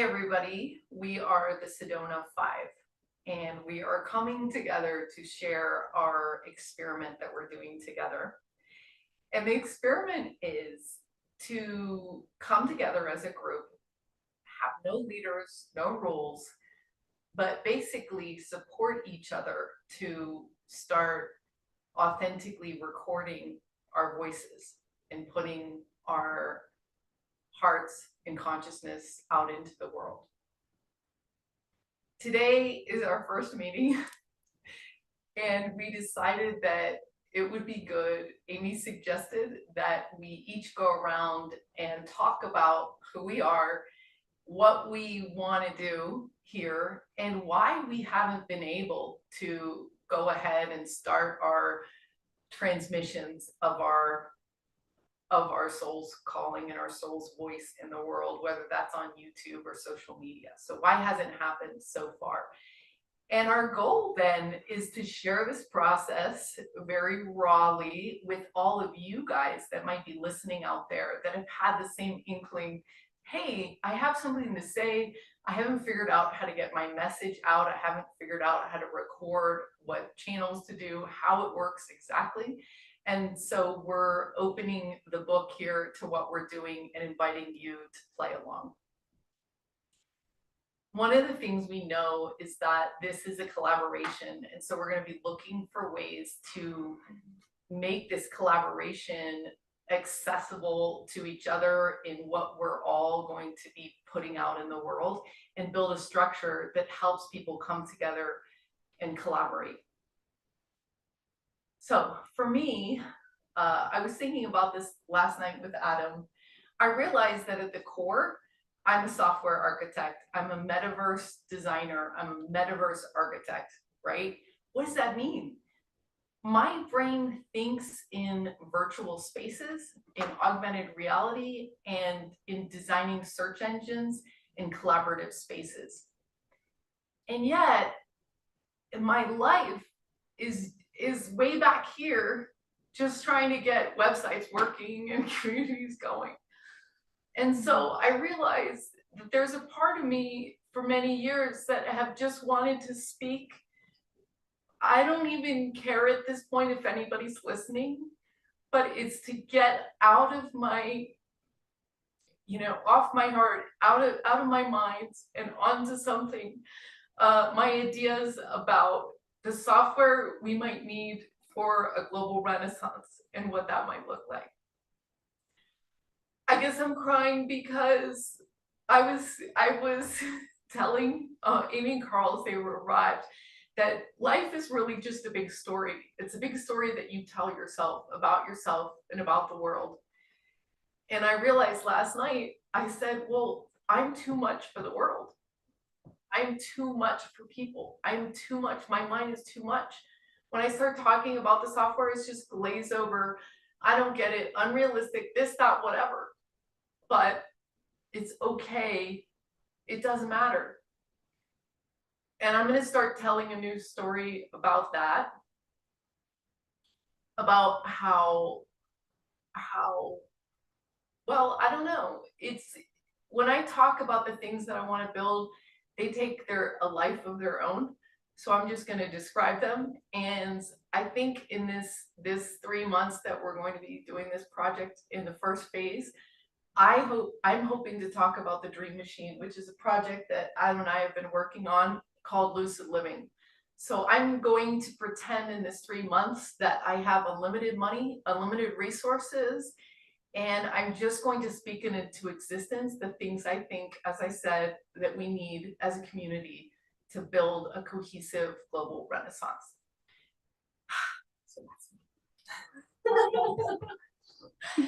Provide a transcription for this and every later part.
Hey everybody, we are the Sedona 5, and we are coming together to share our experiment that we're doing together. And the experiment is to come together as a group, have no leaders, no rules, but basically support each other to start authentically recording our voices and putting our hearts and consciousness out into the world. Today is our first meeting, and we decided that it would be good. Amy suggested that we each go around and talk about who we are, what we want to do here, and why we haven't been able to go ahead and start our transmissions of our soul's calling and our soul's voice in the world, whether that's on YouTube or social media. So why hasn't it happened so far? And our goal then is to share this process very rawly with all of you guys that might be listening out there that have had the same inkling. Hey, I have something to say. I haven't figured out how to get my message out. I haven't figured out how to record, what channels to do, how it works exactly. And so we're opening the book here to what we're doing and inviting you to play along. One of the things we know is that this is a collaboration, and so we're going to be looking for ways to make this collaboration accessible to each other in what we're all going to be putting out in the world, and build a structure that helps people come together and collaborate. So for me, I was thinking about this last night with Adam. I realized that at the core, I'm a software architect. I'm a metaverse designer. I'm a metaverse architect, right? What does that mean? My brain thinks in virtual spaces, in augmented reality, and in designing search engines in collaborative spaces. And yet, my life is way back here, just trying to get websites working and communities going. And so I realized that there's a part of me for many years that have just wanted to speak. I don't even care at this point if anybody's listening, but it's to get out of my, off my heart, out of my mind and onto something, my ideas about the software we might need for a global renaissance and what that might look like. I guess I'm crying because I was telling Amy and Carl as they arrived that life is really just a big story. It's a big story that you tell yourself and about the world. And I realized last night, I said, well, I'm too much for the world. I'm too much for people. I'm too much. My mind is too much. When I start talking about the software, it's just glaze over. I don't get it. Unrealistic, this, that, whatever. But it's okay. It doesn't matter. And I'm going to start telling a new story about that. About how, well, I don't know. It's when I talk about the things that I want to build, they take a life of their own. So I'm just going to describe them. And I think in this 3 months that we're going to be doing this project in the first phase, I'm hoping to talk about the Dream Machine, which is a project that Adam and I have been working on called Lucid Living. So I'm going to pretend in this 3 months that I have unlimited money, unlimited resources, and I'm just going to speak into existence the things I think, as I said, that we need as a community to build a cohesive global renaissance. So that's me.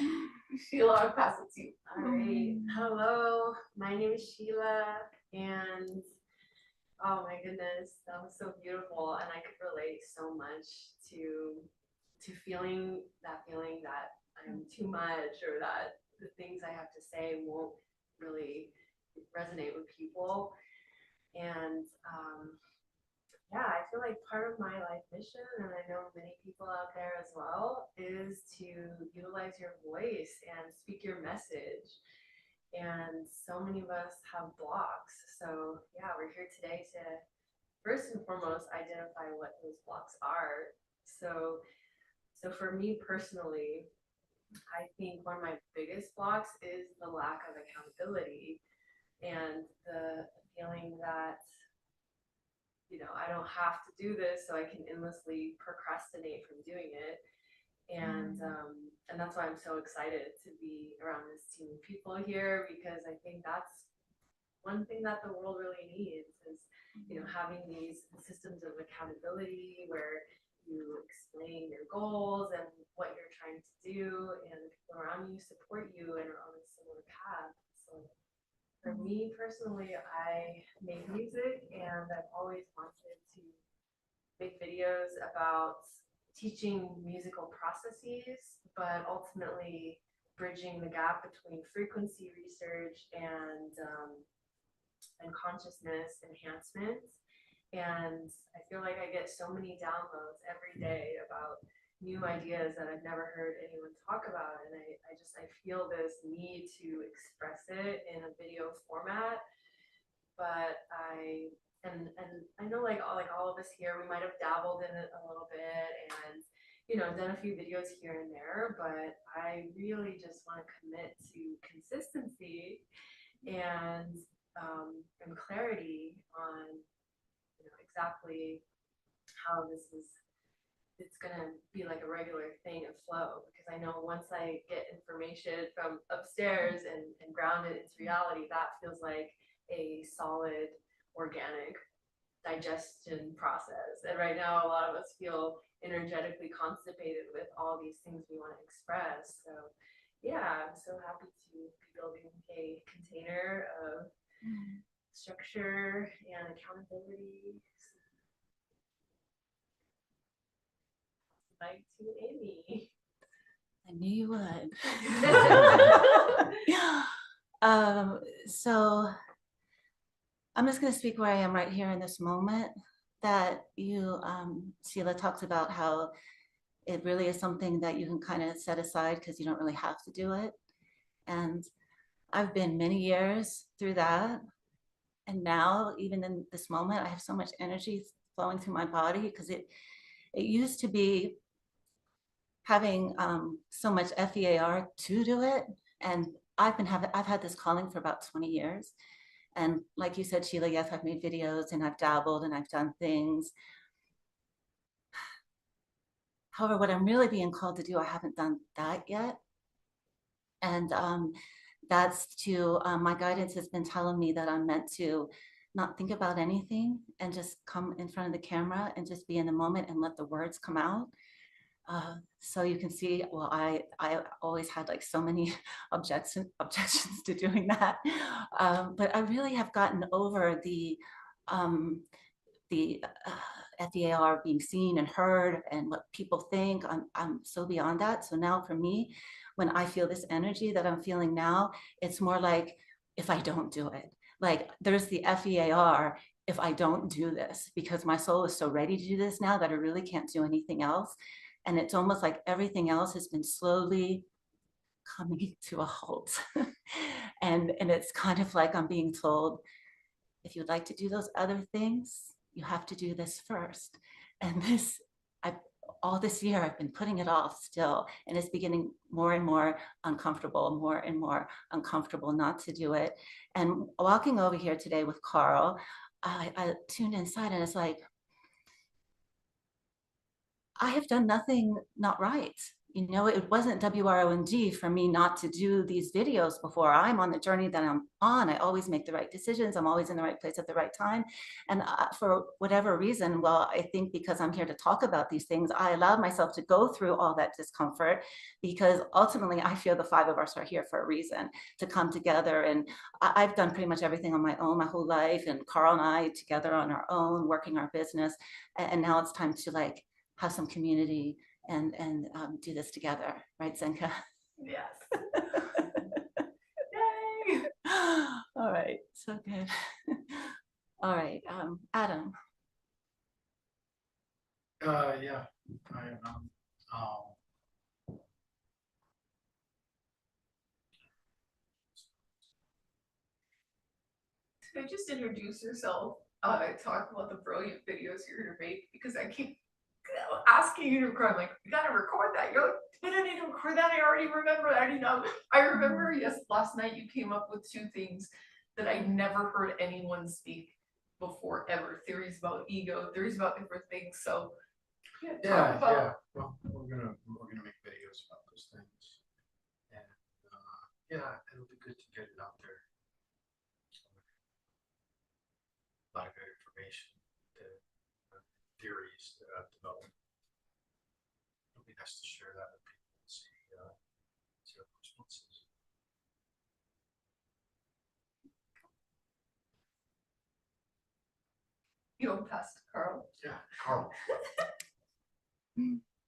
Sheela, I'll pass it to you. All right. Hello, my name is Sheela, and oh my goodness, that was so beautiful, and I could relate so much to feeling that I'm too much, or that the things I have to say won't really resonate with people. And yeah, I feel like part of my life mission, and I know many people out there as well, is to utilize your voice and speak your message. And so many of us have blocks. So yeah, we're here today to first and foremost identify what those blocks are. So for me personally, I think one of my biggest blocks is the lack of accountability and the feeling that, I don't have to do this, so I can endlessly procrastinate from doing it. And that's why I'm so excited to be around this team of people here, because I think that's one thing that the world really needs is, having these systems of accountability where you explain your goals and what you're trying to do, and the people around you support you and are on a similar path. So for me personally, I make music, and I've always wanted to make videos about teaching musical processes, but ultimately bridging the gap between frequency research and consciousness enhancement. And I feel like I get so many downloads every day about new ideas that I've never heard anyone talk about. And I feel this need to express it in a video format. But and I know like all of us here, we might have dabbled in it a little bit and done a few videos here and there, but I really just want to commit to consistency and clarity on exactly how it's gonna be like a regular thing and flow, because I know once I get information from upstairs and ground it into reality, that feels like a solid organic digestion process. And right now a lot of us feel energetically constipated with all these things we want to express. So yeah, I'm so happy to be building a container of structure and accountability. Back to Amy. I knew you would. So I'm just going to speak where I am right here in this moment. That Sheela talks about how it really is something that you can kind of set aside because you don't really have to do it. And I've been many years through that. And now, even in this moment, I have so much energy flowing through my body, because it used to be having so much FEAR to do it. And I've had this calling for about 20 years. And like you said, Sheela, yes, I've made videos and I've dabbled and I've done things. However, what I'm really being called to do, I haven't done that yet. And that's my guidance has been telling me that I'm meant to not think about anything and just come in front of the camera and just be in the moment and let the words come out. So you can see, well, I always had like so many objections to doing that. But I really have gotten over the FEAR being seen and heard and what people think. I'm so beyond that. So now for me, when I feel this energy that I'm feeling now, it's more like if I don't do it. Like there's the FEAR if I don't do this, because my soul is so ready to do this now that I really can't do anything else. And it's almost like everything else has been slowly coming to a halt. and it's kind of like I'm being told, if you'd like to do those other things, you have to do this first. And all this year, I've been putting it off still, and it's beginning more and more uncomfortable not to do it. And walking over here today with Carl, I tuned inside and it's like, I have done nothing not right. It wasn't WRONG for me not to do these videos before. I'm on the journey that I'm on. I always make the right decisions. I'm always in the right place at the right time. And for whatever reason, well, I think because I'm here to talk about these things, I allowed myself to go through all that discomfort, because ultimately I feel the five of us are here for a reason, to come together. And I've done pretty much everything on my own my whole life, and Carl and I together on our own, working our business. And now it's time to have some community and do this together, right, Zenka? Yes. Yay! All right, so good. All right, Adam. Yeah, I could just introduce yourself, talk about the brilliant videos you're gonna make, because I keep asking you to record, like, you gotta record that. You're like, I don't need to record that. I already remember that. I remember, yes, last night you came up with 2 things that I never heard anyone speak before ever. Theories about ego, theories about different things. So yeah, talk about Yeah, well, we're gonna make videos about those things. And, yeah, it'll be good to get it out there. A lot of good information, the theories that I've developed. It'll be nice to share that with people and see their responses. you know, past Carl. Yeah, Carl.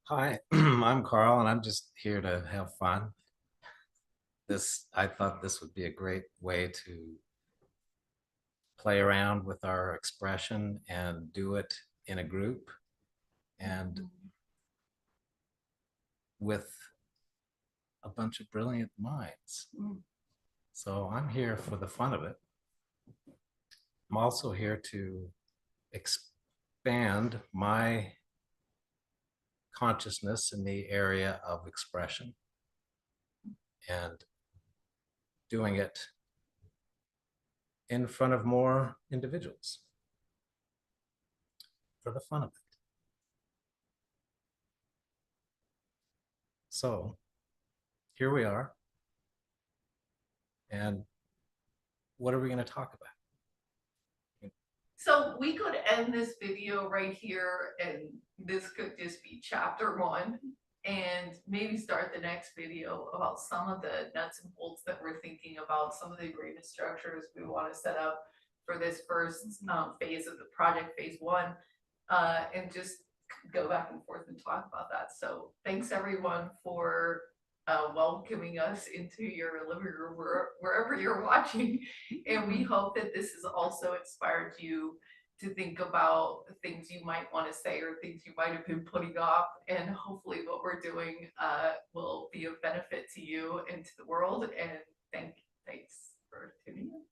Hi, I'm Carl, and I'm just here to have fun. I thought this would be a great way to play around with our expression and do it in a group and with a bunch of brilliant minds. So I'm here for the fun of it. I'm also here to expand my consciousness in the area of expression and doing it in front of more individuals for the fun of it. So here we are. And what are we going to talk about? So we could end this video right here, and this could just be chapter 1, and maybe start the next video about some of the nuts and bolts that we're thinking about, some of the agreement structures we want to set up for this first phase of the project, phase 1, and just go back and forth and talk about that. So thanks everyone for welcoming us into your living room, wherever you're watching. And we hope that this has also inspired you to think about things you might want to say or things you might have been putting off. And hopefully what we're doing will be of benefit to you and to the world. And thanks for tuning in.